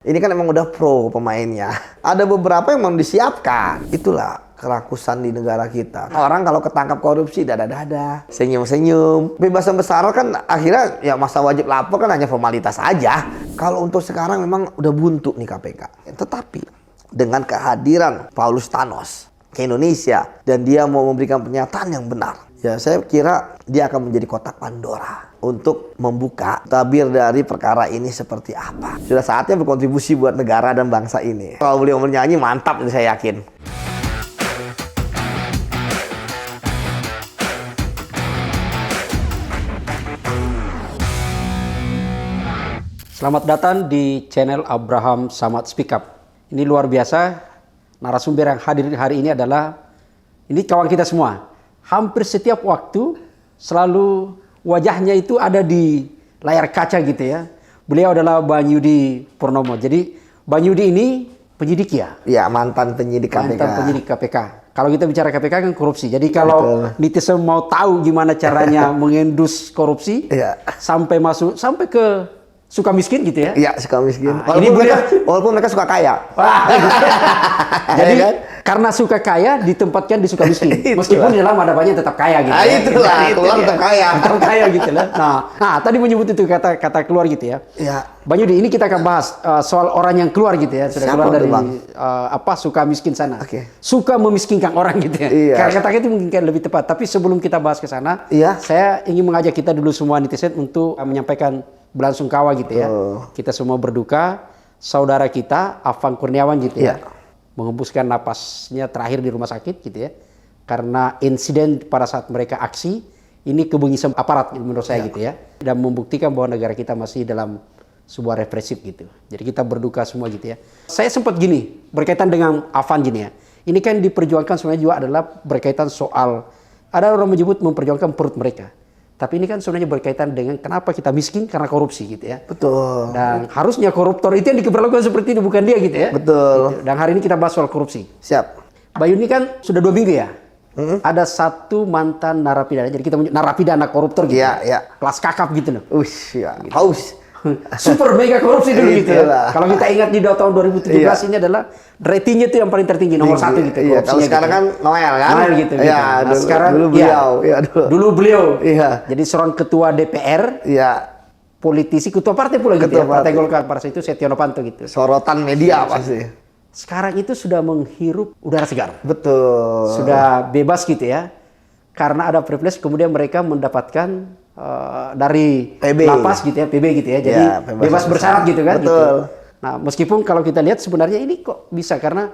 Ini kan emang udah pro pemainnya. Ada beberapa yang memang disiapkan. Itulah kerakusan di negara kita. Orang kalau ketangkap korupsi dada-dada, senyum-senyum. Bebasan bersyarat kan akhirnya ya masa wajib lapor kan hanya formalitas aja. Kalau untuk sekarang memang udah buntu nih KPK. Tetapi dengan kehadiran Paulus Thanos ke Indonesia dan dia mau memberikan pernyataan yang benar, ya saya kira dia akan menjadi kotak Pandora untuk membuka tabir dari perkara ini seperti apa. Sudah saatnya berkontribusi buat negara dan bangsa ini. Kalau beliau bernyanyi mantap, saya yakin. Selamat datang di channel Abraham Samad Speak Up. Ini luar biasa. Narasumber yang hadir hari ini adalah ini kawan kita semua. Hampir setiap waktu selalu wajahnya itu ada di layar kaca gitu ya. Beliau adalah Banyudi Purnomo. Jadi Banyudi ini penyidik ya? Ya, mantan penyidik KPK. Mantan penyidik KPK. Kalau kita bicara KPK kan korupsi. Jadi kalau netizen mau tahu gimana caranya mengendus korupsi, sampai masuk sampai ke suka miskin gitu ya? Iya, suka miskin. Nah, walaupun mereka suka kaya. Jadi kan, karena suka kaya ditempatkan di suka miskin. Meskipun di dalam ada banyak tetap kaya gitu. Itulah, keluar tetap kaya. Tetap kaya gitu lah. Nah, tadi menyebut itu kata keluar gitu ya. Iya. Banyudi, ini kita akan bahas soal orang yang keluar gitu ya. Sudah keluar dari suka miskin sana. Suka memiskinkan orang gitu ya. Iya. Kata-kata itu mungkin lebih tepat. Tapi sebelum kita bahas ke sana, saya ingin mengajak kita dulu semua netizen untuk menyampaikan belasungkawa gitu ya. Kita semua berduka, saudara kita Afan Kurniawan gitu ya, mengembuskan napasnya terakhir di rumah sakit gitu ya, karena insiden pada saat mereka aksi ini kebengisan aparat menurut saya gitu ya, dan membuktikan bahwa negara kita masih dalam sebuah represif gitu. Jadi kita berduka semua gitu ya. Saya sempat gini berkaitan dengan Afan gini ya, ini kan diperjuangkan sebenarnya juga adalah berkaitan soal, ada orang menyebut memperjuangkan perut mereka. Tapi ini kan sebenarnya berkaitan dengan kenapa kita miskin karena korupsi gitu ya. Betul. Dan harusnya koruptor itu yang diperlakukan seperti ini, bukan dia gitu ya. Betul. Gitu. Dan hari ini kita bahas soal korupsi. Siap. Bayu ini kan sudah 2 minggu ya. Ada satu mantan narapidana. Jadi kita menyebut narapidana koruptor gitu. Iya. Kelas kakap gitu loh. Ya. Gitu. Haus. Super mega korupsi dulu gitu ya. Kalau kita ingat di tahun 2017 ini adalah ratingnya itu yang paling tertinggi, nomor 1 gitu. Iya, kalau sekarang kan Noel kan? Noel gitu. Iya, Nah, sekarang dulu beliau. Dulu beliau. Iya. Jadi seorang ketua DPR. Iya. Politisi, ketua partai pula gitu ya. Partai Golkar pada saat itu Setia Novanto gitu. Sorotan media pasti. Sekarang itu sudah menghirup udara segar. Betul. Sudah bebas gitu ya. Karena ada privilege kemudian mereka mendapatkan dari PB. lapas gitu ya, PB gitu ya. Jadi bebas bersyarat gitu kan. Betul. Gitu. Nah, meskipun kalau kita lihat sebenarnya ini kok bisa karena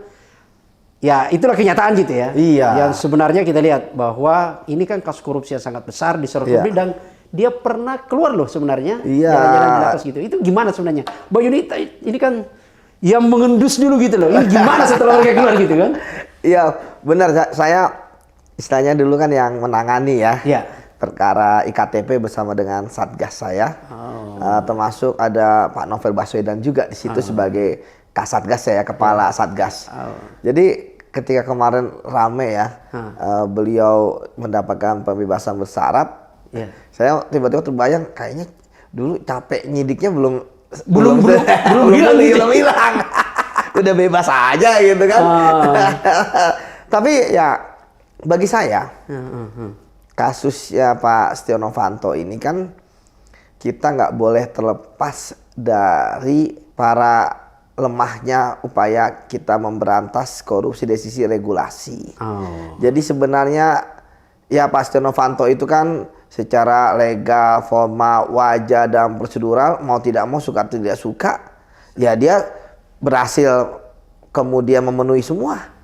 ya itulah kenyataan gitu ya. Iya. Yang sebenarnya kita lihat bahwa ini kan kasus korupsi yang sangat besar disorot publik dan dia pernah keluar loh sebenarnya. Jalan-jalan di atas gitu. Itu gimana sebenarnya? Bayu ini kan yang mengendus dulu gitu loh. Ini gimana setelah mereka keluar gitu kan? Iya, benar. Saya istilahnya dulu kan yang menangani ya. Iya. Perkara IKTP bersama dengan Satgas saya. Termasuk ada Pak Novel Baswedan juga di situ sebagai Kasatgas saya, kepala Satgas. Jadi ketika kemarin rame ya, beliau mendapatkan pembebasan bersyarat. Saya tiba-tiba terbayang kayaknya dulu capek nyidiknya belum hilang. Udah bebas aja gitu kan. Tapi ya bagi saya kasusnya Pak Setia Novanto ini kan kita nggak boleh terlepas dari para lemahnya upaya kita memberantas korupsi dari sisi regulasi. Jadi sebenarnya ya Pak Setia Novanto itu kan secara legal, formal, wajah dan prosedural mau tidak mau suka tidak suka ya dia berhasil kemudian memenuhi semua.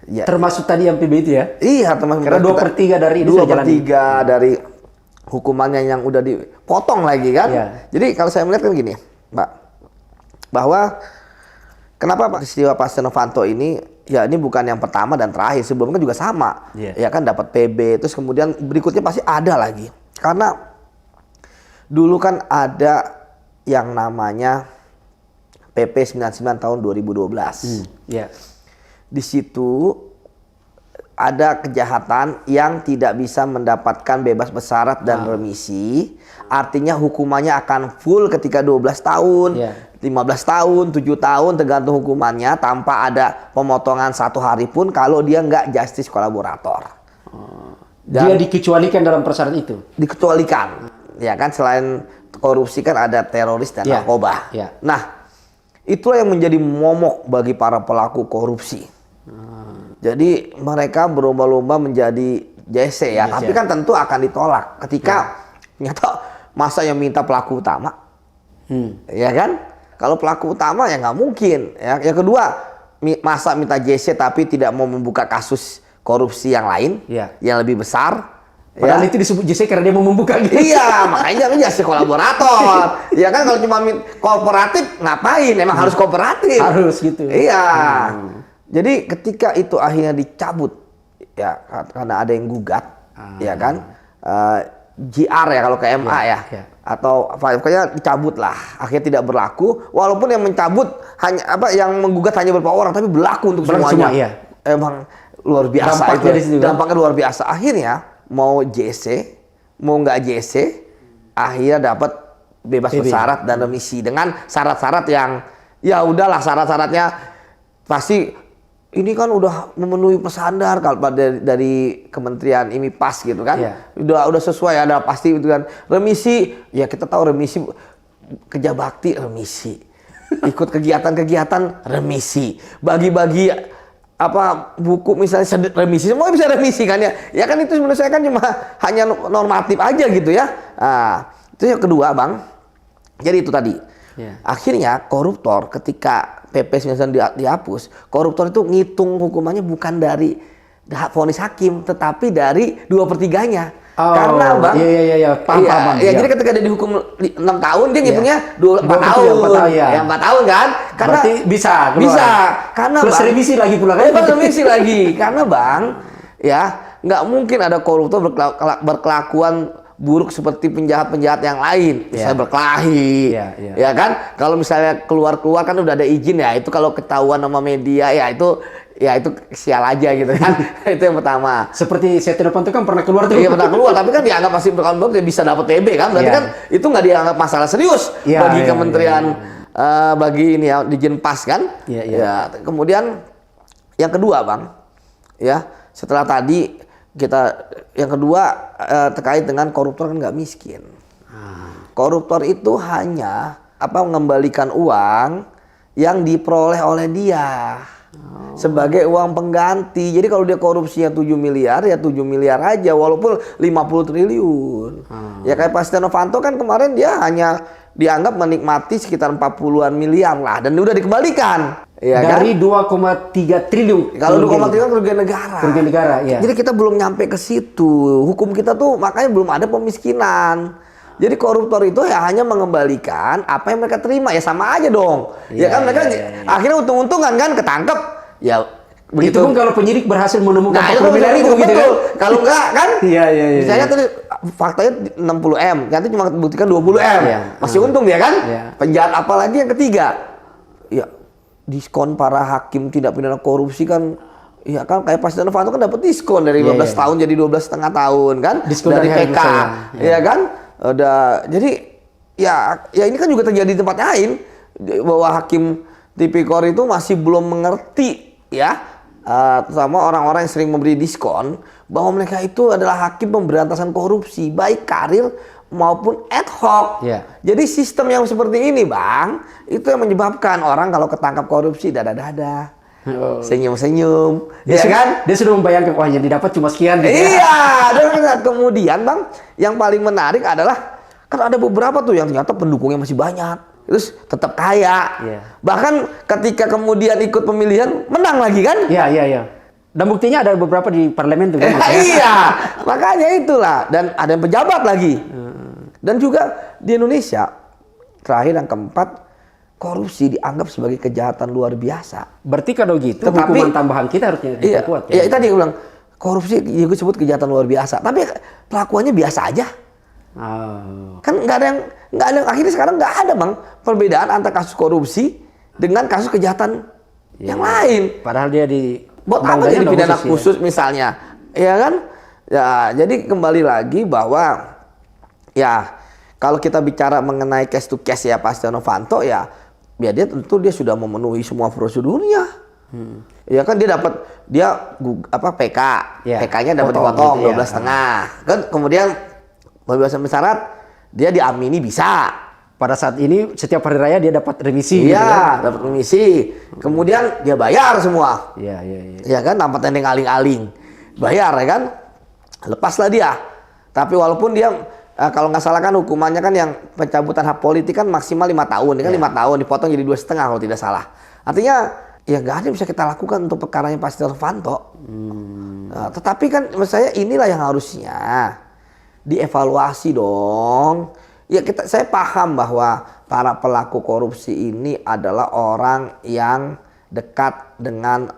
Ya. Termasuk tadi yang PB itu ya? Iya, termasuk. Karena 2/3 dari ini sudah jalan. 2/3 dari hukumannya yang udah dipotong lagi kan. Jadi kalau saya melihat kan gini, Mbak, bahwa kenapa peristiwa Pak Setia Novanto ini ya ini bukan yang pertama dan terakhir, sebelumnya juga sama. Ya kan dapat PB, terus kemudian berikutnya pasti ada lagi. Karena dulu kan ada yang namanya PP 99 tahun 2012. Di situ ada kejahatan yang tidak bisa mendapatkan bebas bersyarat dan remisi. Artinya hukumannya akan full ketika 12 tahun. 15 tahun, 7 tahun tergantung hukumannya tanpa ada pemotongan 1 hari pun kalau dia nggak justice kolaborator. Dia dikecualikan dalam persyarat itu. Dikecualikan, ya kan, selain korupsi kan ada teroris dan narkoba. Nah, itulah yang menjadi momok bagi para pelaku korupsi. Jadi mereka berlomba-lomba menjadi JC ya, tapi kan tentu akan ditolak ketika ternyata masa yang minta pelaku utama, ya kan? Kalau pelaku utama ya nggak mungkin. Ya. Yang kedua, masa minta JC tapi tidak mau membuka kasus korupsi yang lain, yang lebih besar. Padahal itu disebut JC karena dia mau membuka gitu. Iya, makanya dia JC kolaborator. Ya kan, kalau cuma kooperatif ngapain? Emang harus kooperatif. Harus gitu. Iya. Jadi ketika itu akhirnya dicabut, ya karena ada yang gugat, ya kan, GR ya kalau ke MA atau pokoknya dicabut lah, akhirnya tidak berlaku. Walaupun yang mencabut hanya yang menggugat hanya beberapa orang, tapi berlaku untuk semuanya. Emang luar biasa itu. Dampaknya luar biasa. Akhirnya mau JC, mau nggak JC, akhirnya dapat bebas bersyarat dan remisi dengan syarat-syarat yang ya udahlah, syarat-syaratnya pasti. Ini kan udah memenuhi standar kalau dari Kementerian IMIPAS gitu kan, udah sesuai, ada pasti itu kan. Remisi, ya kita tahu remisi, kerja bakti remisi, ikut kegiatan-kegiatan remisi, bagi-bagi buku misalnya remisi, semua bisa remisi kan ya. Ya kan itu menurut saya kan cuma hanya normatif aja gitu ya. Nah, itu yang kedua Bang. Jadi itu tadi. Akhirnya koruptor ketika PP 99 dihapus, koruptor itu ngitung hukumannya bukan dari vonis hakim, tetapi dari 2/3-nya. Karena Bang, paham. Jadi ketika dia dihukum 6 tahun, dia ngitungnya 4 tahun. 4 tahun kan? Karena berarti bisa. Karena plus Bang, remisi lagi pula kan? Plus remisi lagi. Karena Bang, ya nggak mungkin ada koruptor berkelakuan buruk seperti penjahat-penjahat yang lain, misalnya berkelahi, ya kan? Kalau misalnya keluar kan udah ada izin ya, itu kalau ketahuan sama media ya itu sial aja gitu kan. Itu yang pertama. Seperti Setia Novanto kan pernah keluar tuh. Iya pernah keluar, tapi kan dianggap masih berkembang, dia bisa dapat TB kan? Berarti kan itu nggak dianggap masalah serius bagi kementerian, bagi ini ya Dijenpas kan? Ya. Kemudian yang kedua Bang, ya setelah tadi yang kedua terkait dengan koruptor kan nggak miskin. Koruptor itu hanya mengembalikan uang yang diperoleh oleh dia sebagai uang pengganti. Jadi kalau dia korupsinya 7 miliar ya 7 miliar aja walaupun 50 triliun. Ya kayak Pak Setia Novanto kan kemarin dia hanya dianggap menikmati sekitar 40-an miliar lah dan udah dikembalikan. Ya dari kan? 2,3 triliun. Kalau 2,3 triliun kerugian negara. Kerugian negara, ya. Jadi kita belum nyampe ke situ. Hukum kita tuh makanya belum ada pemiskinan. Jadi koruptor itu ya hanya mengembalikan apa yang mereka terima, ya sama aja dong. Ya kan mereka akhirnya untung-untungan kan ketangkep. Ya begitu. Itu pun kalau penyidik berhasil menemukan 40 miliar itu gitu kan. Kalau enggak kan? Iya. Misalnya tadi faktanya 60M, nanti cuma buktikan 20M. Masih untung dia kan? Penjahat apalagi yang ketiga? Ya diskon para hakim tindak pidana korupsi kan, ya kan kayak Pak Setia Novanto kan dapat diskon dari 15 tahun jadi 12,5 tahun kan, diskon dari PK, ya kan, jadi ya ini kan juga terjadi di tempat lain bahwa hakim tipikor itu masih belum mengerti ya, sama orang-orang yang sering memberi diskon bahwa mereka itu adalah hakim pemberantasan korupsi baik karir maupun ad hoc. Jadi sistem yang seperti ini Bang, itu yang menyebabkan orang kalau ketangkap korupsi dada-dada, senyum-senyum, ya kan? Dia sudah membayangkan wah yang didapat cuma sekian. Iya, dan kemudian Bang, yang paling menarik adalah kan ada beberapa tuh yang ternyata pendukungnya masih banyak, terus tetap kaya. Bahkan ketika kemudian ikut pemilihan menang lagi kan? Iya. Dan buktinya ada beberapa di parlemen tuh. Iya, makanya itulah. Dan ada yang pejabat lagi. Dan juga di Indonesia, terakhir yang keempat, korupsi dianggap sebagai kejahatan luar biasa. Berarti kalau gitu, hukuman tambahan kita harusnya diperkuat. Iya, tadi aku bilang, korupsi juga disebut kejahatan luar biasa. Tapi pelakuannya biasa aja. Kan nggak ada, akhirnya sekarang nggak ada Bang perbedaan antara kasus korupsi dengan kasus kejahatan yang lain. Padahal dia buat apa jadi pidana khusus misalnya, ya kan? Ya, jadi kembali lagi bahwa ya kalau kita bicara mengenai case to case ya Pak Setia Novanto ya ya dia tentu dia sudah memenuhi semua prosedurnya. Ya kan PK, PK-nya dapat dipotong gitu, 12,5. Kan kemudian pembebasan bersyarat dia diamini bisa. Pada saat ini setiap hari raya dia dapat remisi. Iya, gitu kan? dapat remisi. Kemudian dia bayar semua. Iya. Ya kan, tanpa tendeng aling-aling. Bayar ya kan? Lepaslah dia. Tapi walaupun dia kalau nggak salah kan hukumannya kan yang pencabutan hak politik kan maksimal 5 tahun. Ini kan 5 tahun dipotong jadi 2,5 kalau tidak salah. Artinya ya nggak ada yang bisa kita lakukan untuk perkaranya Pak Setia Novanto. Nah, tetapi kan menurut saya inilah yang harusnya dievaluasi dong. Ya saya paham bahwa para pelaku korupsi ini adalah orang yang dekat dengan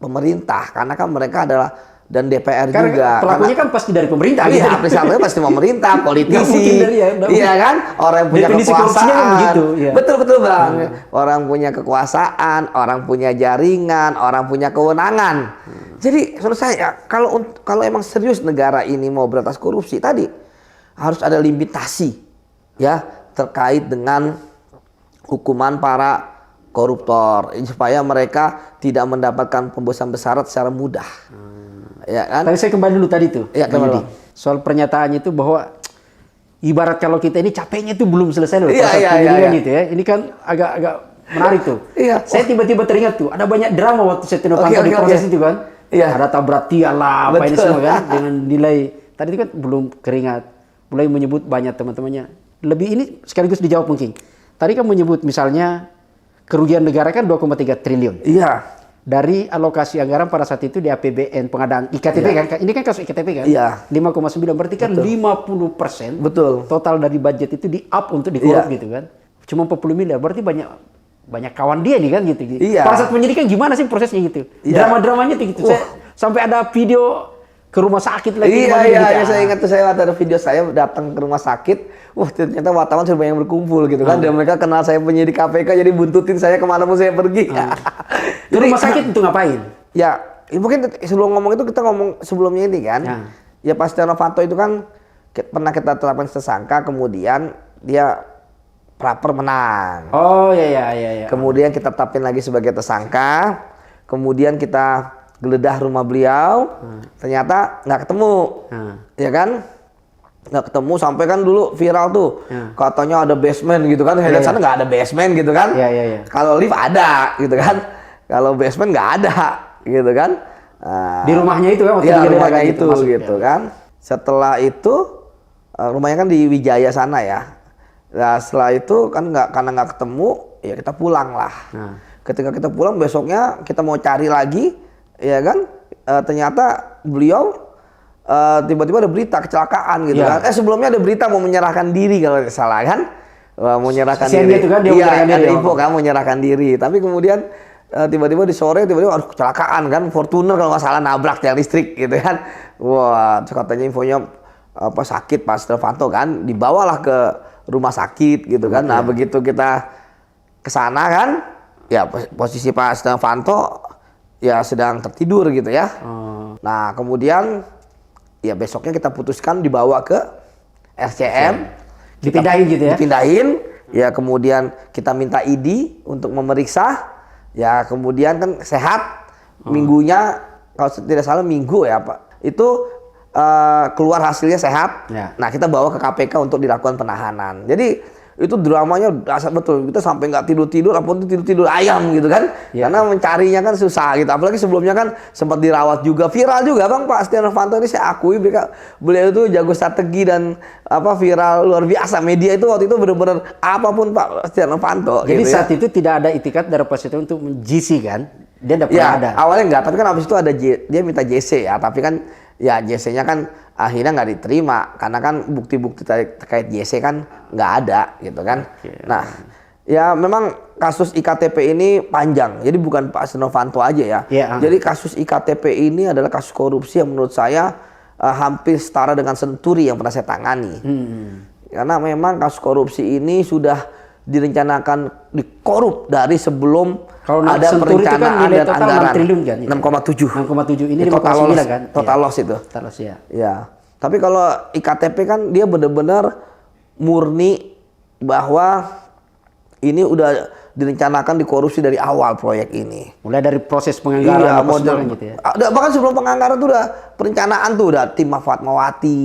pemerintah karena kan mereka adalah dan DPR karena juga. Pelakunya kan pasti dari pemerintah. Iya, misalnya pasti pemerintah, politisi. Iya kan? Orang yang punya kekuasaan. Begitu, ya. Betul Bang. Orang punya kekuasaan, orang punya jaringan, orang punya kewenangan. Jadi menurut saya kalau emang serius negara ini mau berantas korupsi tadi harus ada limitasi ya terkait dengan hukuman para koruptor supaya mereka tidak mendapatkan pembebasan bersyarat secara mudah. Ya kan? Tapi saya kembali dulu tadi tuh. Ya, kembali. Soal pernyataannya itu bahwa ibarat kalau kita ini capeknya itu belum selesai loh. Iya. Gitu ya. Ini kan agak menarik tuh. Iya. Saya tiba-tiba teringat tuh ada banyak drama waktu Setia Novanto di proses itu kan. Iya. Ada tabrak tiang lah apa ini semua kan dengan nilai tadi itu kan belum keringat. Mulai menyebut banyak teman-temannya. Lebih ini sekaligus dijawab mungkin. Tadi kan menyebut misalnya kerugian negara kan 2,3 triliun. Iya. Dari alokasi anggaran pada saat itu di APBN pengadaan IKTP kan. Ini kan kasus IKTP kan. Iya. 5,9 berarti kan 50%. Betul. Total dari budget itu di up untuk dikorup gitu kan. Cuma 40 miliar. Berarti banyak kawan dia nih kan gitu. Iya. Pada saat penyidikan gimana sih prosesnya gitu? Iya. Drama-dramanya tuh gitu. Sampai ada video ke rumah sakit lagi. Iya, saya ingat tuh saya ada video saya datang ke rumah sakit. Wah, ternyata wartawan sudah banyak berkumpul gitu kan. Dan mereka kenal saya penyidik KPK jadi buntutin saya kemana pun saya pergi. Di rumah sakit itu ngapain? Ya, mungkin sebelum ngomong itu kita ngomong sebelumnya ini kan. Ya Pak Setia Novanto itu kan pernah kita tetapkan tersangka, kemudian dia praper menang. Oh iya. Kemudian kita tetapin lagi sebagai tersangka. Kemudian kita geledah rumah beliau, ternyata nggak ketemu, ya kan? Nggak ketemu sampai kan dulu viral tuh, katanya ada basement gitu kan, saya lihat sana nggak ada basement gitu kan? Iya. Kalau lift ada gitu kan, kalau basement nggak ada gitu kan? Di rumahnya itu kan? Iya, rumahnya itu gitu kan. Setelah itu rumahnya kan di Wijaya sana ya. Nah setelah itu kan karena nggak ketemu, ya kita pulang lah. Ketika kita pulang besoknya kita mau cari lagi. Ya kan, ternyata beliau tiba-tiba ada berita kecelakaan gitu kan. Sebelumnya ada berita mau menyerahkan diri kalau tidak salah kan, mau menyerahkan diri. Itu kan iya, ada info kan mau menyerahkan diri. Tapi kemudian tiba-tiba di sore tiba-tiba kecelakaan kan, Fortuner kalau nggak salah nabrak tiang listrik gitu kan. Wah, katanya infonya sakit Pak Setia Novanto kan, dibawalah ke rumah sakit gitu kan. Nah begitu kita ke sana kan, ya posisi Pak Setia Novanto ya sedang tertidur gitu ya. Nah kemudian ya besoknya kita putuskan dibawa ke RCM. Dipindahin gitu ya? Dipindahin. Ya kemudian kita minta ID untuk memeriksa. Ya kemudian kan sehat. Minggunya kalau tidak salah minggu ya Pak. Itu keluar hasilnya sehat. Nah kita bawa ke KPK untuk dilakukan penahanan. Jadi itu dramanya dasar betul, kita sampai nggak tidur apapun itu tidur ayam gitu kan, karena mencarinya kan susah gitu. Apalagi sebelumnya kan sempat dirawat juga, viral juga Bang Pak Setia Novanto ini saya akui beliau itu jago strategi dan viral luar biasa. Media itu waktu itu benar-benar apapun Pak Setia Novanto. Jadi gitu saat itu tidak ada itikat dari Pak Setia untuk GC kan, dia tidak pernah ada. Awalnya enggak, tapi kan habis itu ada dia minta JC ya, tapi kan ya JC-nya kan akhirnya nggak diterima karena kan bukti-bukti terkait JC kan nggak ada gitu kan. Nah ya memang kasus IKTP ini panjang, jadi bukan Pak Setia Novanto aja ya. Jadi kasus IKTP ini adalah kasus korupsi yang menurut saya hampir setara dengan Senturi yang pernah saya tangani. Karena memang kasus korupsi ini sudah direncanakan dikorup dari sebelum ada perencanaan dan anggaran. 6 triliun kan? 6,7. Ini 5,9 kan? Total loss itu. Total loss ya. Ya. Tapi kalau IKTP kan dia benar-benar murni bahwa ini udah direncanakan dikorupsi dari awal proyek ini. Mulai dari proses penganggaran Iya, apa model semua gitu ya. bahkan sebelum penganggaran tuh udah perencanaan tuh udah tim Fatmawati.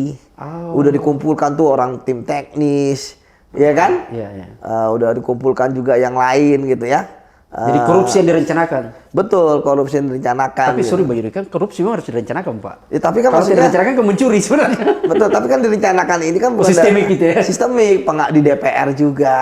Udah dikumpulkan tuh orang tim teknis, ya kan? Iya, iya. Udah dikumpulkan juga yang lain gitu ya. Jadi korupsi yang direncanakan. Betul, korupsi yang direncanakan. Tapi gitu. sorry Bang Yudi, kan korupsi memang harus direncanakan, Pak. Ya, tapi kan kalau maksudnya direncanakan kan mencuri sebenarnya. betul, tapi kan direncanakan ini kan bukan sistemik gitu ya. Sistemik, di DPR juga.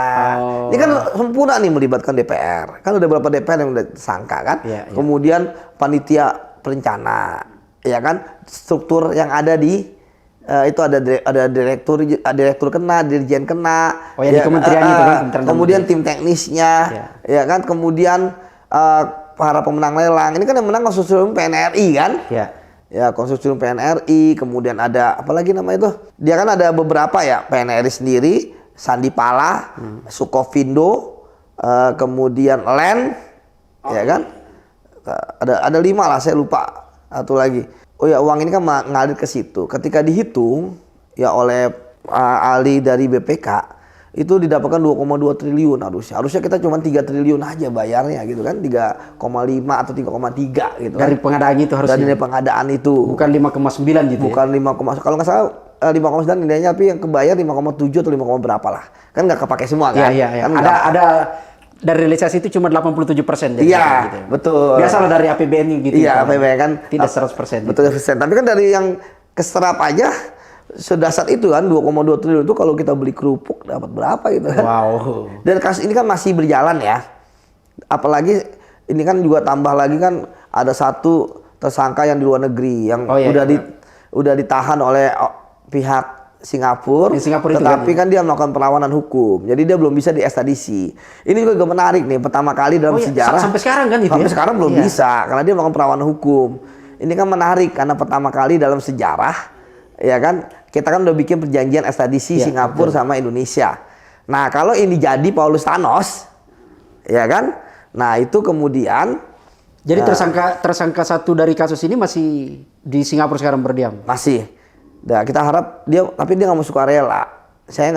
Ini kan sempurna nih melibatkan DPR. Kan udah beberapa DPR yang udah tersangka kan. Iya, iya. Kemudian panitia perencana, ya kan? Struktur yang ada di itu ada direktur kena, dirjen kena. Oh ya, di kementerian itu kan, Kementerian kemudian tim teknisnya, ya kan? Kemudian para pemenang lelang. Ini kan yang menang konsorsium PNRI kan? Iya. Ya, konsorsium PNRI, kemudian ada apa lagi nama itu? Dia kan ada beberapa ya, PNRI sendiri, Sandi Pala, Sukovindo, kemudian LEN, ya kan? Ada 5 lah, saya lupa satu lagi. Oh ya, uang ini kan ngalir ke situ. Ketika dihitung ya oleh ahli dari BPK, itu didapatkan 2,2 triliun harusnya. Harusnya kita cuma 3 triliun aja bayarnya gitu kan. 3,5 atau 3,3 gitu. Dari pengadaan itu harusnya. Dari pengadaan itu. Bukan 5,9 gitu. Bukan 5, kalau nggak salah 5,9 nilainya, tapi yang kebayar 5,7 atau 5, berapa lah. Kan nggak kepake semua kan? Iya. Kan Ada dari realisasi itu cuma 87%. Iya, gitu. Betul. Biasalah dari APBN gitu. Iya, APBN kan. Tidak 100%. Betul, 100%. Tapi kan dari yang keserap aja, sedasar itu kan 2,2 triliun itu kalau kita beli kerupuk dapat berapa gitu kan. Wow. Dan kasus ini kan masih berjalan ya. Apalagi ini kan juga tambah lagi kan ada satu tersangka yang di luar negeri yang udah ditahan oleh pihak Singapura, tetapi kan dia melakukan perlawanan hukum, jadi dia belum bisa diekstradisi. Ini juga menarik nih, pertama kali dalam sejarah. Sampai sekarang kan itu sampai ya? sekarang belum bisa, karena dia melakukan perlawanan hukum. Ini kan menarik karena pertama kali dalam sejarah, ya kan, kita kan udah bikin perjanjian ekstradisi Singapura sama Indonesia. Nah kalau ini jadi Paulus Thanos, ya kan, nah itu kemudian. Jadi tersangka satu dari kasus ini masih di Singapura sekarang berdiam? Masih. Nah, kita harap tapi dia nggak mau sukarela. Saya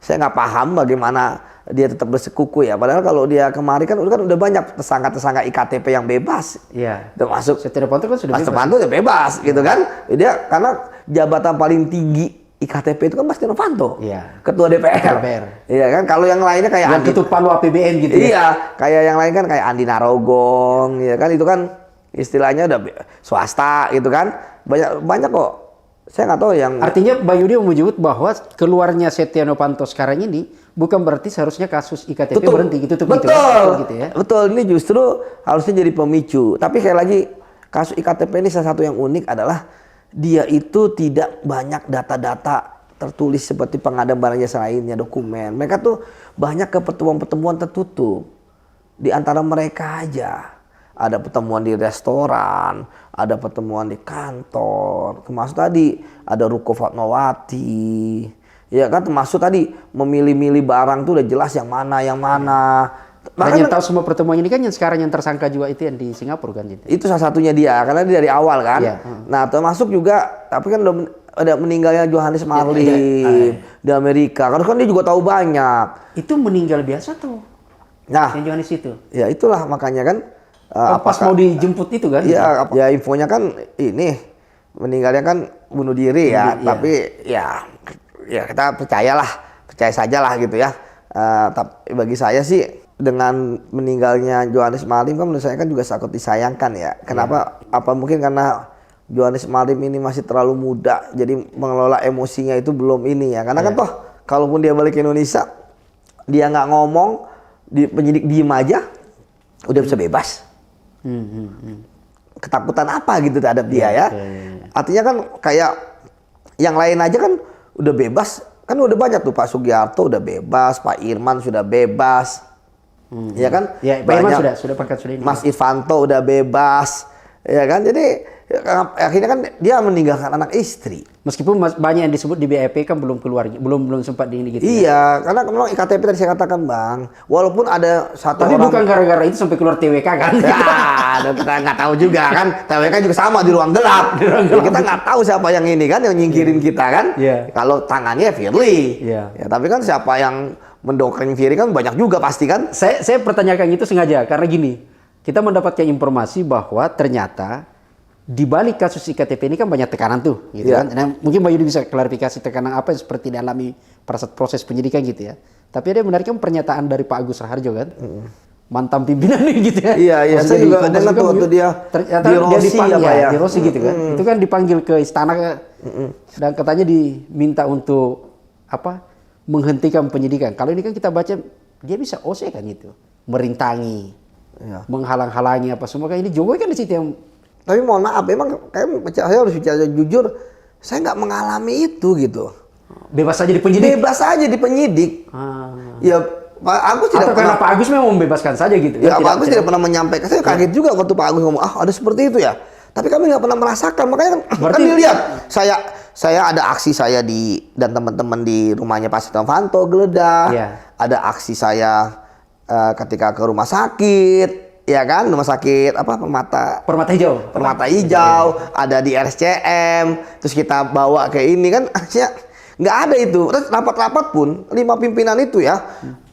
nggak paham bagaimana dia tetap bersekuku ya. Padahal kalau dia kemarin kan udah banyak tersangka IKTP yang bebas. Iya. Termasuk Setia Novanto kan sudah bebas. Novanto udah bebas gitu kan. Dia karena jabatan paling tinggi IKTP itu kan Setia Novanto. Iya. Ketua DPR. Iya kan. Kalau yang lainnya kayak yang ketua Palu APBN gitu ya. Iya, kayak yang lain kan kayak Andi Narogong, ya kan, itu kan istilahnya udah swasta gitu kan. Banyak kok. Saya nggak tahu yang. Artinya Bang Yudi menyebut bahwa keluarnya Setia Novanto sekarang ini bukan berarti seharusnya kasus IKTP berhenti gitu. Betul. Gitu ya. Betul, ini justru harusnya jadi pemicu. Tapi kayak lagi kasus IKTP ini salah satu yang unik adalah dia itu tidak banyak data-data tertulis seperti pengadaan barang jasa lainnya, dokumen. Mereka tuh banyak ke pertemuan-pertemuan tertutup. Di antara mereka aja. Ada pertemuan di restoran, ada pertemuan di kantor, termasuk tadi ada Ruko Fatmawati, ya kan, termasuk tadi memilih-milih barang tuh udah jelas yang mana. Dan yang tahu semua pertemuan ini kan yang sekarang yang tersangka juga itu yang di Singapura kan gitu. Itu salah satunya dia, karena dia dari awal kan. Iya. Nah termasuk juga, tapi kan ada meninggalnya Johannes Marlim di Amerika, karena kan dia juga tahu banyak. Itu meninggal biasa tuh. Nah, yang Johannes itu. Ya itulah makanya kan. Pas mau dijemput itu kan? Iya, ya infonya kan ini meninggalnya kan bunuh diri ya, tapi ya kita percaya sajalah gitu ya. Tapi bagi saya sih dengan meninggalnya Johannes Marlim kan menurut saya kan juga sangat disayangkan ya. Kenapa? Apa mungkin karena Johannes Marlim ini masih terlalu muda, jadi mengelola emosinya itu belum ini ya. Karena kan toh kalaupun dia balik ke Indonesia, dia nggak ngomong, penyidik diem aja, udah bisa bebas. Ketakutan apa gitu terhadap dia ya. Artinya kan kayak yang lain aja kan udah bebas, kan udah banyak tuh, Pak Sugiharto udah bebas, Pak Irman sudah bebas, ya kan? Ya, Pak Irman sudah pangkat sudah ini. Mas Irvanto udah bebas, ya kan? Jadi akhirnya kan dia meninggalkan anak istri. Meskipun banyak yang disebut di BAP kan belum keluar, belum sempat di ini gitu. Iya, karena memang IKTP tadi saya katakan Bang, walaupun ada satu tapi orang. bukan gara-gara itu sampai keluar TWK kan? Ya, kita nggak tahu juga kan. TWK juga sama di ruang gelap. Ya, kita nggak tahu siapa yang ini kan, yang nyingkirin kita kan. Iya. Kalau tangannya Firly. Iya. Ya, tapi kan siapa yang mendongkring Firly kan banyak juga pasti kan? Saya pertanyakan itu sengaja karena gini, kita mendapatkan informasi bahwa ternyata di balik kasus iktp ini kan banyak tekanan tuh, gitu kan? Nah, mungkin Bayu bisa klarifikasi tekanan apa yang seperti dialami pada saat proses penyidikan gitu ya. Tapi ada yang menarik kan pernyataan dari Pak Agus Raharjo kan, mantan pimpinan nih gitu ya. Iya, saya juga dengar tuh waktu dia di Rossi di Rossi gitu kan. Itu kan dipanggil ke istana dan katanya diminta untuk menghentikan penyidikan. Kalau ini kan kita baca dia bisa OC kan gitu, merintangi, menghalang-halangi apa semua kan ini Jokowi kan di situ yang. Tapi mohon maaf, memang saya harus bicara jujur, saya nggak mengalami itu gitu. Bebas aja di penyidik. Bebas aja di penyidik. Ya Pak Agus tidak pernah. Pak Agus memang membebaskan saja gitu. Ya Pak Agus tidak pernah menyampaikan. Saya kaget juga waktu Pak Agus ngomong, ada seperti itu ya. Tapi kami nggak pernah merasakan. Makanya kan dilihat. Saya ada aksi saya dan teman-teman di rumahnya Pak Setia Novanto geledah. Ada aksi saya ketika ke rumah sakit, ya kan? Rumah sakit Permata Hijau. Ada di RSCM. Terus kita bawa ke ini kan. Nggak ada itu. Terus rapat-rapat pun 5 pimpinan itu ya.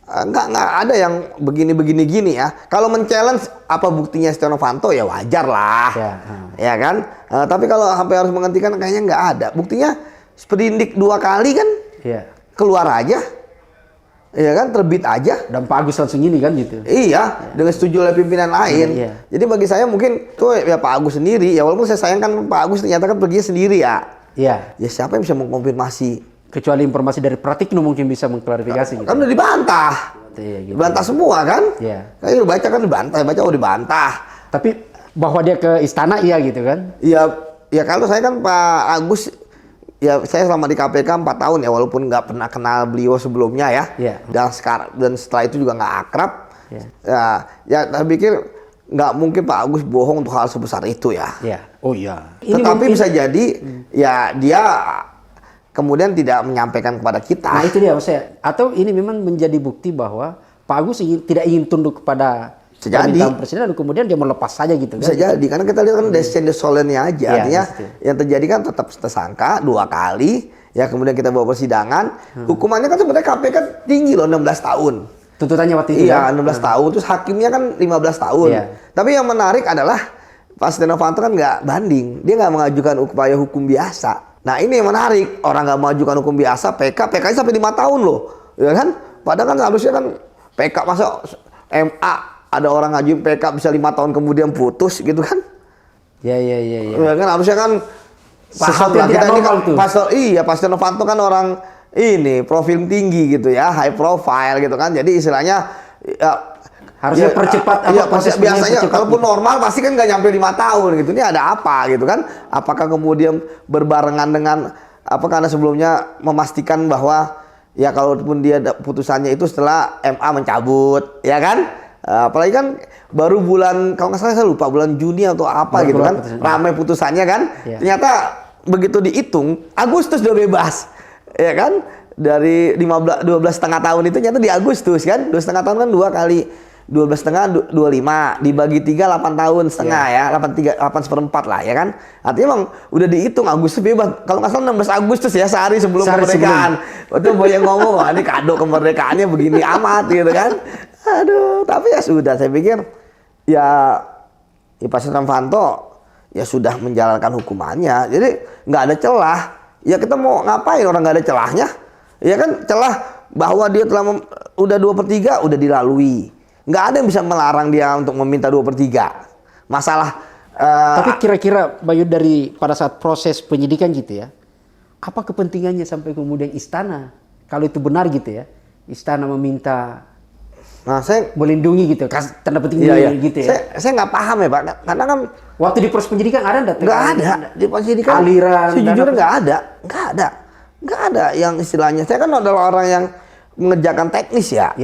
Nggak ada yang begini gini ya. Kalau men-challenge apa buktinya Setia Novanto ya wajar lah, ya kan. Tapi kalau sampai harus menghentikan kayaknya nggak ada. Buktinya sprindik 2 kali kan, keluar aja, ya kan, terbit aja. Dan Pak Agus langsung ini kan gitu. Iya, dengan setuju oleh pimpinan lain. Jadi bagi saya mungkin tuh ya Pak Agus sendiri. Ya walaupun saya sayangkan Pak Agus ternyata kan pergi sendiri ya. Ya siapa yang bisa mengkonfirmasi? Kecuali informasi dari Pratikno mungkin bisa mengklarifikasi. Kan udah dibantah. Gitu. Dibantah semua kan? Kayak lu baca kan dibantah. Tapi bahwa dia ke istana iya gitu kan? Ya kalau saya kan Pak Agus, ya saya selama di KPK 4 tahun ya, walaupun nggak pernah kenal beliau sebelumnya ya. Dan setelah itu juga nggak akrab. Ya saya pikir nggak mungkin Pak Agus bohong untuk hal sebesar itu ya. Tetapi bisa jadi ya dia kemudian tidak menyampaikan kepada kita. Nah itu dia maksudnya. Atau ini memang menjadi bukti bahwa Pak Agus tidak ingin tunduk kepada permintaan presiden dan kemudian dia melepas saja gitu. Bisa jadi, karena kita lihat kan descent solennya aja. Artinya yang terjadi kan tetap tersangka 2 kali. Ya kemudian kita bawa persidangan. Hukumannya kan sebenarnya KPK tinggi loh, 16 tahun. Tuntutannya waktu itu ya? 16 tahun. Terus hakimnya kan 15 tahun. Tapi yang menarik adalah Pak Setia Novanto kan nggak banding. Dia nggak mengajukan upaya hukum biasa. Nah ini yang menarik, orang nggak mengajukan hukum biasa, PK-nya sampai 5 tahun loh, ya kan? Padahal kan harusnya kan PK masa MA ada orang ngajuin PK bisa 5 tahun kemudian putus gitu kan? Ya kan harusnya kan paham lah kita ini kan Pak Setia Novanto kan orang ini profil tinggi gitu ya, high profile gitu kan, jadi istilahnya harusnya percepat proses biasanya kalaupun normal pasti kan nggak nyampe 5 tahun gitu. Ini ada apa gitu kan? Apakah kemudian berbarengan dengan karena sebelumnya memastikan bahwa ya kalaupun dia putusannya itu setelah MA mencabut, ya kan? Apalagi kan baru bulan, kalau nggak salah saya lupa bulan Juni atau apa gitu kan, ramai putusannya kan. Ternyata begitu dihitung Agustus udah bebas, ya kan? Dari 12,5 tahun itu ternyata di Agustus kan, 2,5 tahun kan 2 kali 12,5 25 dibagi 3 8 tahun setengah ya, 8 1/4 lah ya kan. Artinya emang udah dihitung Agustus bebas. Kalau nggak salah 16 Agustus ya, sehari sebelum kemerdekaan. Waktu banyak ngomong, ini kado kemerdekaannya begini amat gitu kan. Aduh, tapi ya sudah, saya pikir ya Pak Setia Novanto ya sudah menjalankan hukumannya. Jadi nggak ada celah. Ya kita mau ngapain orang nggak ada celahnya? Ya kan celah bahwa dia telah udah 2/3 udah dilalui. Nggak ada yang bisa melarang dia untuk meminta 2/3. Masalah. Tapi kira-kira Bayu dari pada saat proses penyidikan gitu ya, apa kepentingannya sampai kemudian istana, kalau itu benar gitu ya, istana meminta saya melindungi gitu, tanda petik gitu ya. Saya nggak paham ya Pak, karena kan waktu di proses penyidikan ada nggak ada di penyidikan aliran, sejujurnya nggak ada yang istilahnya. Saya kan adalah orang yang mengerjakan teknis ya.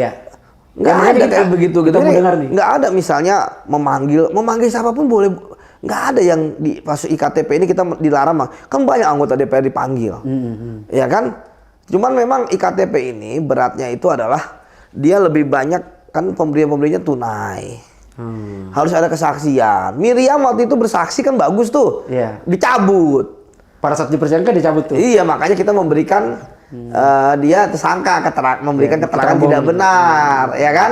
Nggak ada kayak begitu gitu. Nggak ada misalnya memanggil siapapun boleh. Nggak ada yang di kasus iktp ini kita dilarang. Kan banyak anggota DPR dipanggil, ya kan. Cuman memang iktp ini beratnya itu adalah dia lebih banyak kan pemberiannya tunai. Harus ada kesaksian. Miriam waktu itu bersaksi kan bagus tuh, dicabut. Pada saat dipersidangan dicabut tuh. Iya, makanya kita memberikan dia tersangka memberikan keterangan tidak benar, ya kan?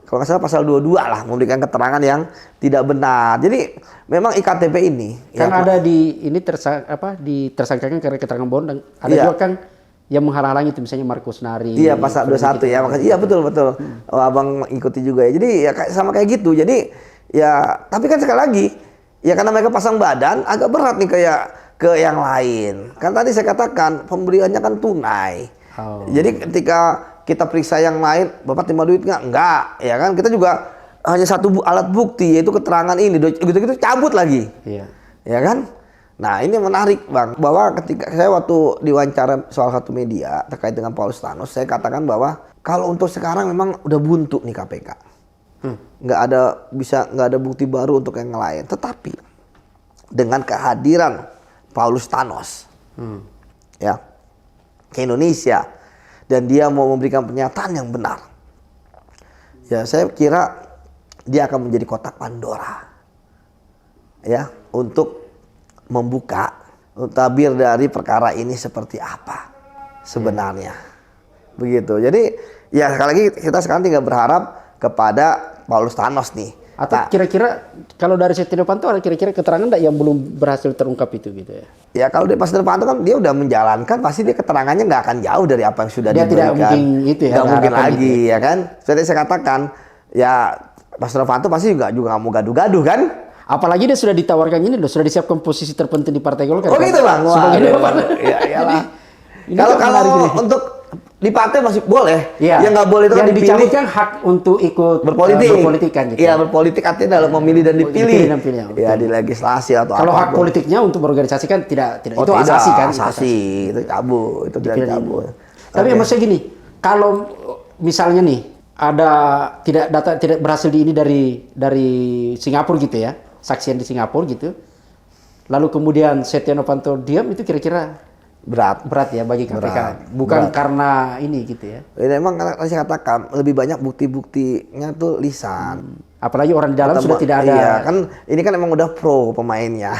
Kalau nggak salah pasal 22 lah, memberikan keterangan yang tidak benar. Jadi memang IKTP ini kan ya, ada di ini ditersangkakan karena keterangan bohong, dan ada juga kan yang menghalang-halangi itu, misalnya Markus Nari. Iya, pasal 21 ya. Makanya iya betul. Oh, Abang ikuti juga ya. Jadi ya sama kayak gitu. Jadi ya, tapi kan sekali lagi ya karena mereka pasang badan agak berat nih kayak ke yang lain. Kan tadi saya katakan pemberiannya kan tunai. Jadi ketika kita periksa yang lain, Bapak terima duit nggak? Enggak, ya kan? Kita juga hanya satu alat bukti, yaitu keterangan ini, gitu-gitu cabut lagi. Iya. Ya kan? Nah, ini menarik, Bang, bahwa ketika saya waktu diwawancara salah satu media terkait dengan Paulus Thanos, saya katakan bahwa kalau untuk sekarang memang udah buntu nih KPK. Nggak ada bukti baru untuk yang lain. Tetapi dengan kehadiran Paulus Thanos ya ke Indonesia, dan dia mau memberikan pernyataan yang benar, ya saya kira dia akan menjadi kotak Pandora ya untuk membuka tabir dari perkara ini seperti apa sebenarnya. Begitu. Jadi ya sekali lagi kita sekarang tinggal berharap kepada Paulus Thanos nih. Atau kira-kira kalau dari Setia Novanto ada kira-kira keterangan enggak yang belum berhasil terungkap itu gitu ya? Ya kalau dari Setia Novanto kan dia udah menjalankan, pasti dia keterangannya nggak akan jauh dari apa yang sudah dia diberikan. Tidak mungkin itu ya. Nggak mungkin lagi ya kan. Seperti saya katakan ya Setia Novanto pasti juga nggak mau gaduh-gaduh kan. Apalagi dia sudah ditawarkan ini loh, sudah disiapkan posisi terpenting di Partai Golkar. Oh kan? Gitu Bang. Ya iyalah. Kalau untuk di partai masih boleh. Ya. Yang nggak boleh itu yang kan dipilih. dicabutkan hak untuk ikut berpolitik kan gitu. Iya, berpolitik artinya dalam memilih dan dipilih. Ya di legislasi atau kalau hak politiknya untuk berorganisasi kan tidak itu tidak, asasi kan. Asasi itu cabut, itu tidak cabut. Tapi maksudnya gini, kalau misalnya nih ada tidak berhasil di ini dari Singapura gitu ya, saksian di Singapura gitu. Lalu kemudian Setia Novanto diam, itu kira-kira berat ya bagi KPK. Bukan karena ini gitu ya. Ini memang karena saya katakan lebih banyak bukti-buktinya tuh lisan. Apalagi orang di dalam sudah tidak ada. Iya, kan ini kan emang udah pro pemainnya.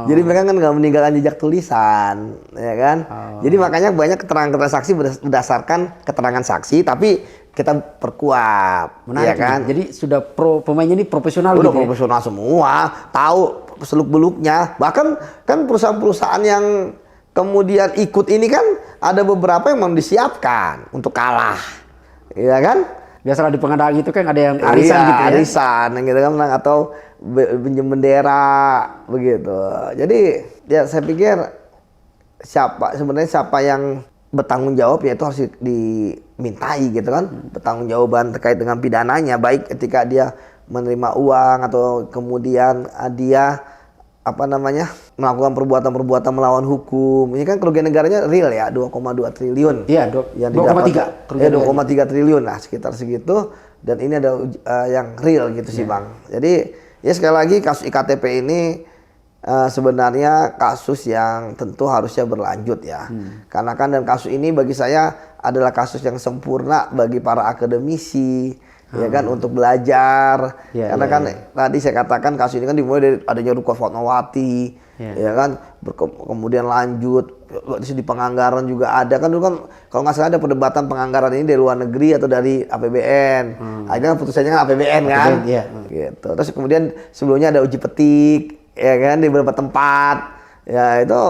Jadi mereka kan nggak meninggalkan jejak tulisan, ya kan? Jadi makanya banyak keterangan saksi berdasarkan keterangan saksi, tapi kita perkuat. Menarik ya kan? Jadi sudah pemainnya ini profesional. Udah gitu profesional semua, tahu seluk-beluknya. Bahkan kan perusahaan-perusahaan yang kemudian ikut ini kan ada beberapa yang memang disiapkan untuk kalah, ya kan? Biasalah di pengadaan itu kan ada yang arisan gitu ya. Arisan yang gitu kan, atau pinjam bendera begitu. Jadi ya saya pikir siapa yang bertanggung jawab ya itu harus dimintai gitu kan, bertanggungjawaban terkait dengan pidananya, baik ketika dia menerima uang atau kemudian dia melakukan perbuatan-perbuatan melawan hukum. Ini kan kerugian negaranya real ya, 2,2 triliun. Iya, 2,3. 2,3 triliun lah sekitar segitu, dan ini ada yang real gitu sih Bang. Jadi ya sekali lagi kasus IKTP ini sebenarnya kasus yang tentu harusnya berlanjut ya. Karena kan dan kasus ini bagi saya adalah kasus yang sempurna bagi para akademisi. Ya kan, untuk belajar. Karena kan tadi saya katakan kasus ini kan dimulai dari adanya Ruko Fatmawati, ya kan, kemudian lanjut di penganggaran juga ada kan, dulu kan kalau nggak salah ada perdebatan penganggaran ini dari luar negeri atau dari APBN. Akhirnya putusannya kan APBN kan. Gitu. Terus kemudian sebelumnya ada uji petik, ya kan, di beberapa tempat. Ya itu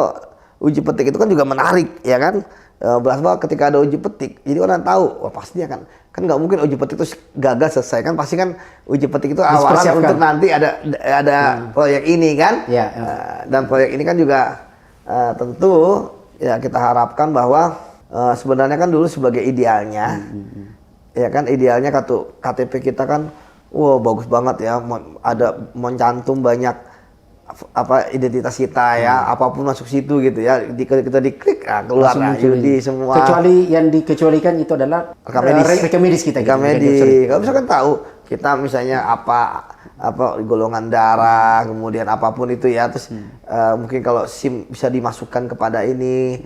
uji petik itu kan juga menarik, ya kan. Bahwa ketika ada uji petik, jadi orang tahu, wah pasti kan nggak mungkin uji petik itu gagal selesai kan, pasti kan uji petik itu awalan untuk nanti ada proyek ini kan. Dan proyek ini kan juga tentu ya kita harapkan bahwa sebenarnya kan dulu sebagai idealnya, ya kan idealnya KTP kita kan, wah bagus banget ya, ada mencantum banyak identitas kita ya, apapun masuk situ gitu ya, kita diklik keluar Yudi semua. Kecuali yang dikecualikan itu adalah rekam medis kita. Rekam medis. Kalau misalkan tahu kita misalnya apa golongan darah, kemudian apapun itu ya, terus mungkin kalau SIM bisa dimasukkan kepada ini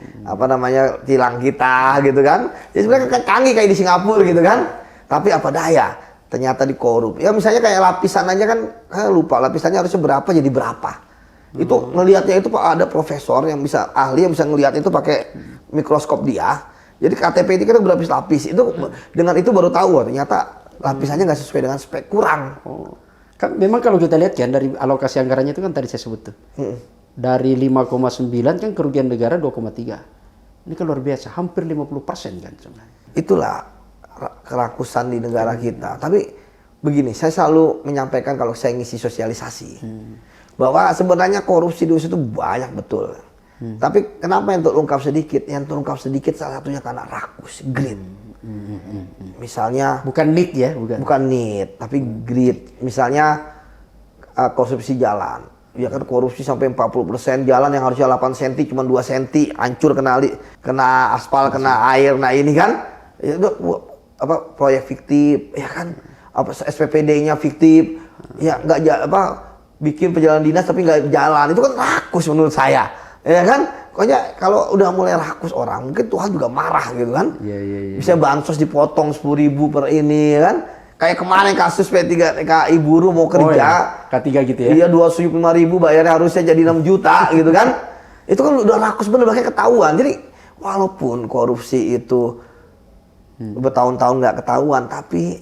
tilang kita gitu kan. Jadi sebenarnya canggih kayak di Singapura gitu kan. Tapi apa daya? Ternyata dikorup. Ya misalnya kayak lapisan aja kan, lupa lapisannya harusnya berapa jadi berapa. Itu ngelihatnya itu ada profesor yang bisa ahli yang bisa ngelihat itu pakai mikroskop dia. Jadi KTP itu kan berlapis-lapis. Itu dengan itu baru tahu ternyata lapisannya nggak sesuai dengan spek, kurang. Oh. Kan memang kalau kita lihat kan dari alokasi anggarannya itu kan tadi saya sebut tuh. Dari 5,9 kan kerugian negara 2,3. Ini kan luar biasa, hampir 50% kan sebenarnya. Itulah kerakusan di negara kita. Tapi begini, saya selalu menyampaikan kalau saya ngisi sosialisasi. Bahwa sebenarnya korupsi di Indonesia itu banyak betul. Tapi kenapa yang terungkap sedikit? Yang terungkap sedikit salah satunya karena rakus, greed. Misalnya Bukan need ya, bukan need, tapi greed. Misalnya korupsi jalan. Ya kan korupsi sampai 40%, jalan yang harusnya 8 cm cuma 2 cm, hancur kena aspal, kena air. Nah ini kan itu apa proyek fiktif, ya kan? Apa SPPD-nya fiktif. Ya nggak bikin perjalanan dinas tapi nggak jalan. Itu kan rakus menurut saya. Ya kan? Pokoknya kalau udah mulai rakus orang, mungkin Tuhan juga marah gitu kan? Iya. Bisa bansos dipotong 10.000 per ini kan? Kayak kemarin kasus P3 TKI buruh mau kerja. K3 gitu ya? Iya 275.000 bayarnya harusnya jadi 6 juta gitu kan? Itu kan udah rakus bener, makanya ketahuan. Jadi walaupun korupsi itu bertahun-tahun nggak ketahuan, tapi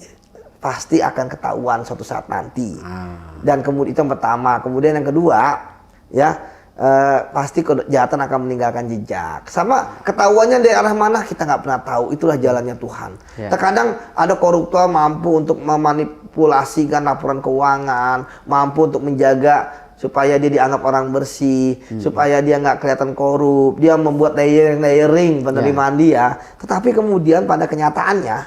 pasti akan ketahuan suatu saat nanti. Dan kemudian itu yang pertama. Kemudian yang kedua, ya pasti kejahatan akan meninggalkan jejak. Sama ketahuannya dari arah mana kita nggak pernah tahu. Itulah jalannya Tuhan. Terkadang ada koruptor mampu untuk memanipulasikan laporan keuangan, mampu untuk menjaga supaya dia dianggap orang bersih, supaya dia nggak kelihatan korup, dia membuat layering penerimaan dia. Tetapi kemudian pada kenyataannya,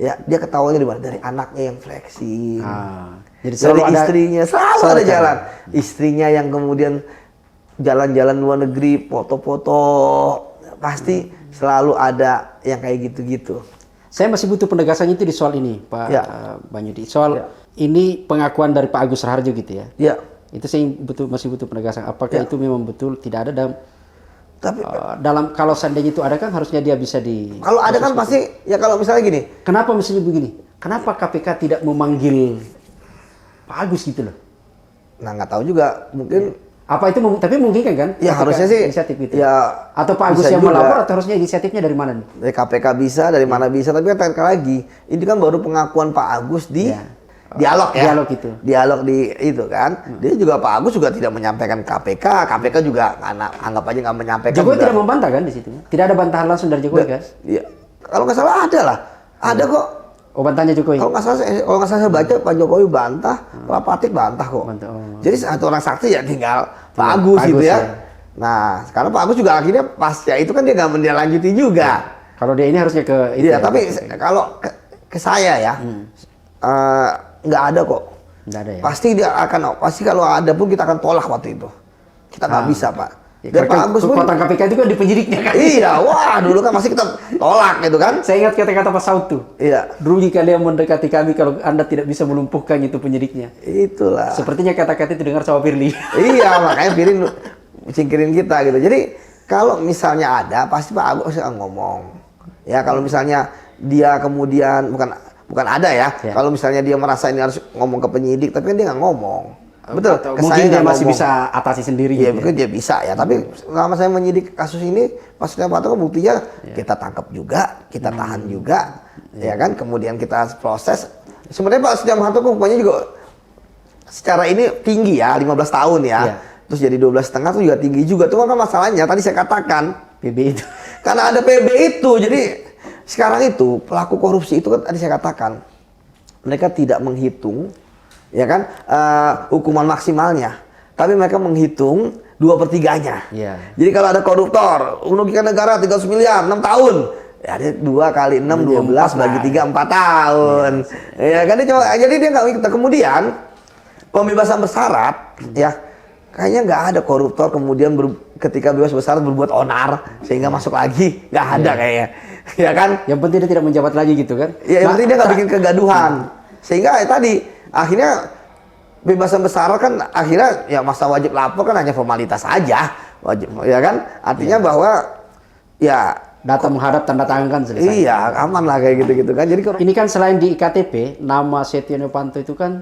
ya dia ketahuannya di mana? Dari anaknya yang flexing, Jadi dari istrinya selalu ada jalan. Istrinya yang kemudian jalan-jalan luar negeri, foto-foto, pasti selalu ada yang kayak gitu-gitu. Saya masih butuh penegasan itu di soal ini, Pak Banyudi. Soal ini pengakuan dari Pak Agus Raharjo gitu ya. Ya. Itu saya masih butuh penegasan. Apakah itu memang betul tidak ada dalam kalau seandainya itu ada kan harusnya dia bisa di. Kalau ada kan pasti ya kalau misalnya gini. Kenapa mestinya begini? Kenapa KPK tidak memanggil Pak Agus gitu loh? Nah nggak tahu juga mungkin. Apa itu tapi mungkin kan? Ya KPK harusnya sih. Inisiatif itu. Ya. Atau Pak Agus yang melapor atau harusnya inisiatifnya dari mana nih? Dari KPK bisa, dari mana bisa. Tapi kan lagi, ini kan baru pengakuan Pak Agus di dialog ya. Dialog itu. Dialog di itu kan. Dia juga Pak Agus juga tidak menyampaikan KPK. KPK juga anggap aja nggak menyampaikan. Jokowi juga. tidak membantah kan di situ? Tidak ada bantahan langsung dari Jokowi kan? Iya. Kalau nggak salah ada lah. Ada kok. Oh bantahnya Jokowi? Kalau nggak salah saya baca Pak Jokowi bantah, Pak Pratik bantah kok. Jadi satu orang saksi ya tinggal Pak Agus gitu ya. Nah sekarang Pak Agus juga akhirnya pasca itu kan dia nggak menindaklanjuti juga. Kalau dia ini harusnya ke itu. Iya, tapi kalau ke saya ya nggak ada kok. Nggak ada ya. Pasti kalau ada pun kita akan tolak waktu itu. Kita nggak bisa Pak. Dan Pak Agus pun kekuatan KPK itu kan di penyidiknya kan. Iya, wah dulu kan masih kita tolak gitu kan. Saya ingat kata-kata Pak Saud tuh. Iya. Rugi kalian mendekati kami kalau Anda tidak bisa melumpuhkan itu penyidiknya. Itulah. Sepertinya kata-kata itu dengar sama Firly. Iya, makanya Firly cingkirin kita gitu. Jadi kalau misalnya ada pasti Pak Agus akan ngomong. Ya kalau misalnya dia kemudian bukan ada ya. Kalau misalnya dia merasa ini harus ngomong ke penyidik, tapi kan dia nggak ngomong. Betul. Mungkin dia masih bisa atasi sendiri. Iya, mungkin dia bisa ya. Tapi selama saya menyidik kasus ini, maksudnya Pak Toko buktinya kita tangkap juga, kita tahan juga, ya kan. Kemudian kita proses. Sebenarnya Pak Setia Novanto hukumannya juga secara ini tinggi ya, 15 tahun ya. Terus jadi 12,5 itu juga tinggi juga. Cuma kan masalahnya tadi saya katakan PB itu. Karena ada PB itu, jadi sekarang itu pelaku korupsi itu kan tadi saya katakan mereka tidak menghitung. Ya kan hukuman maksimalnya, tapi mereka menghitung 2/3-nya. Jadi kalau ada koruptor merugikan negara 300 miliar 6 tahun, ya dia 2 kali 6 12 bagi 3 4 tahun. Ya kan jadi dia nggak ikut. Kemudian pembebasan bersyarat ya kayaknya nggak ada koruptor kemudian ketika bebas bersyarat berbuat onar sehingga masuk lagi, nggak ada kayaknya. Ya kan? Yang penting dia tidak menjabat lagi gitu kan? Ya yang penting dia nggak bikin kegaduhan. Sehingga tadi akhirnya bebasan bersyarat kan akhirnya ya masa wajib lapor kan hanya formalitas saja, wajib ya kan, artinya bahwa ya data menghadap tanda tangan kan selesai. Iya, aman lah kayak gitu-gitu kan. Jadi ini kan selain di IKTP nama Setia Novanto itu kan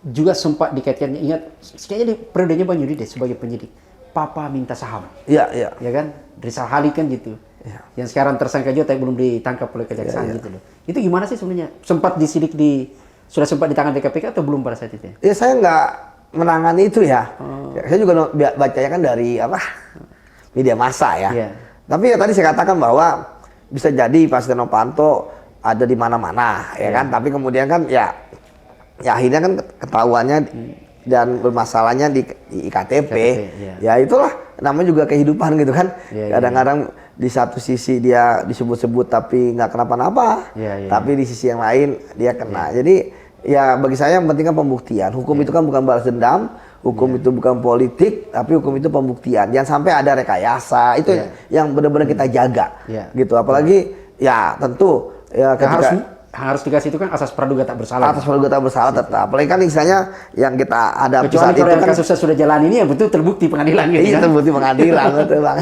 juga sempat dikaitkan, ingat kayaknya di periodenya Bang Yudi deh sebagai penyidik papa minta saham. Iya, iya. Ya kan? Rizal Hali kan gitu. Iya. Yang sekarang tersangka juga tapi belum ditangkap oleh kejaksaan gitu loh. Itu gimana sih sebenarnya? Sempat disidik sudah sempat ditangani KPK atau belum pada saat itu? Ya saya nggak menangani itu ya. Saya juga bacanya kan dari media massa ya. Iya. Tapi ya tadi saya katakan bahwa bisa jadi Pak Setia Novanto ada di mana-mana ya kan. Tapi kemudian kan ya akhirnya kan ketahuannya dan bermasalahnya di IKTP. Ya itulah namanya juga kehidupan gitu kan. Kadang-kadang di satu sisi dia disebut-sebut tapi nggak kenapa-napa. Tapi di sisi yang lain dia kena. Jadi ya bagi saya yang penting kan pembuktian. Hukum itu kan bukan balas dendam. Hukum itu bukan politik, tapi hukum itu pembuktian. Jangan sampai ada rekayasa. Itu yang benar-benar kita jaga. Gitu. Apalagi ya tentu ya ketika harus dikasih itu kan asas praduga tak bersalah. Atas praduga tak bersalah tetap. Apalagi kan misalnya yang kita hadapi kecuali saat itu kalau kan kasusnya sudah jalan ini ya betul terbukti pengadilan gitu. Iya, kan? terbukti pengadilan betul Bang.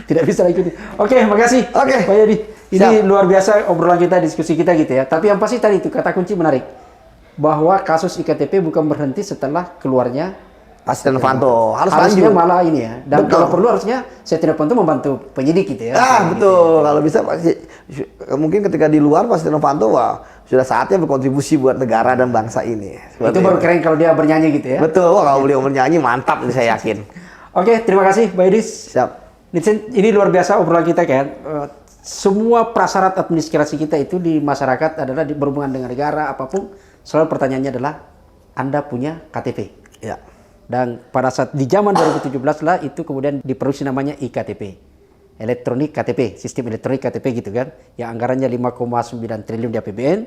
Tidak bisa lagi. Oke, makasih. Oke. Pak Yadi. Ini luar biasa obrolan kita, diskusi kita gitu ya. Tapi yang pasti tadi itu kata kunci menarik. Bahwa kasus IKTP bukan berhenti setelah keluarnya Pak Setia Novanto harusnya lanjut. malah ini ya. Dan kalau perlu harusnya Setia Novanto membantu penyidik gitu ya. Betul. Kalau bisa mungkin ketika di luar Pak Setia Novanto sudah saatnya berkontribusi buat negara dan bangsa ini. Itu baru keren kalau dia bernyanyi gitu ya. Betul. Kalau beliau bernyanyi mantap nih saya yakin. Oke, terima kasih Pak Idris. Siap. Ini luar biasa obrolan kita kan. Semua prasyarat administrasi kita itu di masyarakat adalah berhubungan dengan negara apapun. Selalu pertanyaannya adalah Anda punya KTP. Ya. Dan pada saat di zaman 2017 lah itu kemudian diproduksi namanya iktp. Elektronik KTP, sistem elektronik KTP gitu kan. Yang anggarannya 5,9 triliun di APBN.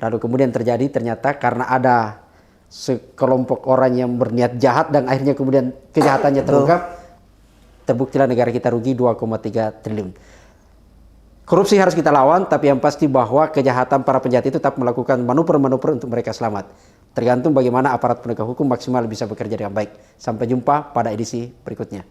Lalu kemudian ternyata karena ada sekelompok orang yang berniat jahat dan akhirnya kemudian kejahatannya terungkap. Terbuktilah negara kita rugi 2,3 triliun. Korupsi harus kita lawan, tapi yang pasti bahwa kejahatan para penjahat itu tetap melakukan manuver-manuver untuk mereka selamat. Tergantung bagaimana aparat penegak hukum maksimal bisa bekerja dengan baik. Sampai jumpa pada edisi berikutnya.